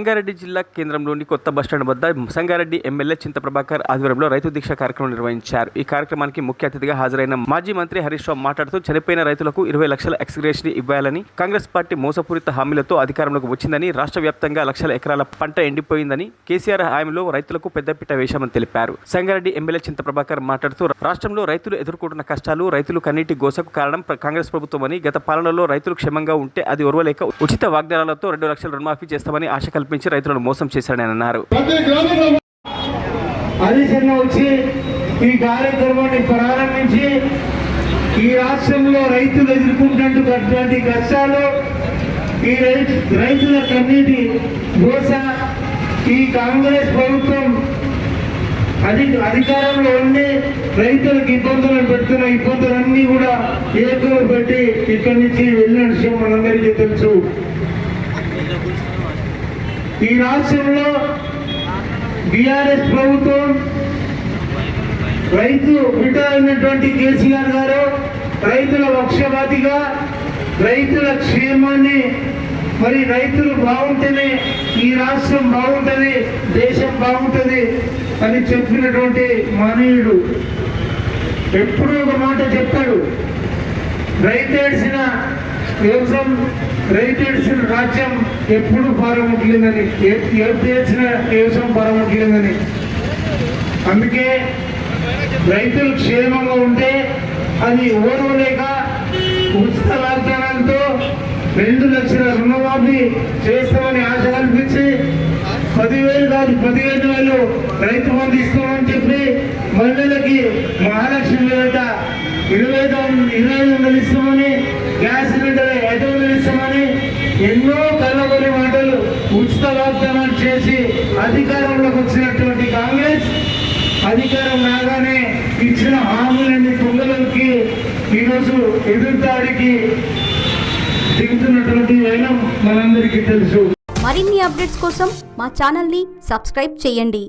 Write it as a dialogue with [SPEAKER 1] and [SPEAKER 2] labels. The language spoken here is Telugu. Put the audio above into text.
[SPEAKER 1] సంగారెడ్డి జిల్లా కేంద్రంలోని కొత్త బస్టాండ్ వద్ద సంగారెడ్డి ఎమ్మెల్యే చింత ప్రభాకర్ ఆధ్వర్యంలో రైతు దీక్ష కార్యక్రమం నిర్వహించారు. ఈ కార్యక్రమానికి ముఖ్య అతిథిగా హాజరైన మాజీ మంత్రి హరీష్ రావు మాట్లాడుతూ చనిపోయిన రైతులకు 20 లక్షల ఎక్స్గ్రేషన్ ఇవ్వాలని, కాంగ్రెస్ పార్టీ మోసపూరిత హామీలతో అధికారంలోకి వచ్చిందని, రాష్ట్ర వ్యాప్తంగా లక్షల ఎకరాల పంట ఎండిపోయిందని, కేసీఆర్ హామీలో రైతులకు పెద్దపీట వేశామని తెలిపారు. సంగారెడ్డి ఎమ్మెల్యే చింత ప్రభాకర్ మాట్లాడుతూ రాష్ట్రంలో రైతులు ఎదుర్కొంటున్న కష్టాలు, రైతులు కన్నీటి గోసకు కారణం కాంగ్రెస్ ప్రభుత్వమని, గత పాలనలో రైతులు క్షేమంగా ఉంటే అది ఓర్వలేక ఉచిత వాగ్దానాలతో 2 లక్షల రుణమాఫీ చేస్తామని ఆశ కల్పించి రైతులను మోసం చేశారని అన్నారు.
[SPEAKER 2] వచ్చి ఈ కార్యక్రమాన్ని ప్రారంభించి ఈ రాష్ట్రంలో రైతులు ఎదుర్కొంటున్నటువంటి కష్టాలు, ఈ రైతుల కన్నీటి గోస, ఈ కాంగ్రెస్ ప్రభుత్వం అధికారంలో ఉండి రైతులకు ఇబ్బందులు పెడుతున్న ఇబ్బందులన్నీ కూడా ఏకలు పెట్టి ఇక్కడి నుంచి వెళ్ళిన విషయం మనందరికీ తెలుసు. ఈ రాష్ట్రంలో బీఆర్ఎస్ ప్రభుత్వం రైతు బిడ్డ అయినటువంటి కేసీఆర్ గారు రైతుల పక్షపాతిగా రైతుల క్షేమాన్ని, మరి రైతులు బాగుంటేనే ఈ రాష్ట్రం బాగుంటుంది, దేశం బాగుంటుంది అని చెప్పినటువంటి మహనీయుడు. ఎప్పుడూ ఒక మాట చెప్తాడు, రైతేడ్చిన వ్యవసాయం, రైతేడ్చిన రాజ్యం ఎప్పుడు పారముట్లేదని, ఏడ్చిన వ్యవసాయం పారముట్లేదని. అందుకే రైతులు క్షేమంగా ఉంటే అది ఓర్వలేక ఉచిత వాగ్దానాలతో 2 లక్షల రుణమాఫీ చేస్తామని ఆశ కల్పించి 10,000 కాదు 15,000 రైతు బంధు ఇస్తామని చెప్పి, మహిళలకి మహాలక్ష్మి వేట 25,000 ఇస్తామని, గ్యాస్ సిలిండర్ 5,000 ఇస్తామని ఎన్నో కళ్ళబొల్లి మాటలు, ఉచిత వాగ్దానాలు చేసి అధికారంలోకి వచ్చినటువంటి కాంగ్రెస్ అధికారం రాగానే ఇచ్చిన హామీలన్నీ తుంగలకి ఈరోజు ఎదురుదాడికి దిగుతున్నటువంటి వైనం మనందరికీ తెలుసు.
[SPEAKER 3] మరిన్ని అప్డేట్స్ కోసం మా ఛానల్ని సబ్స్క్రైబ్ చేయండి.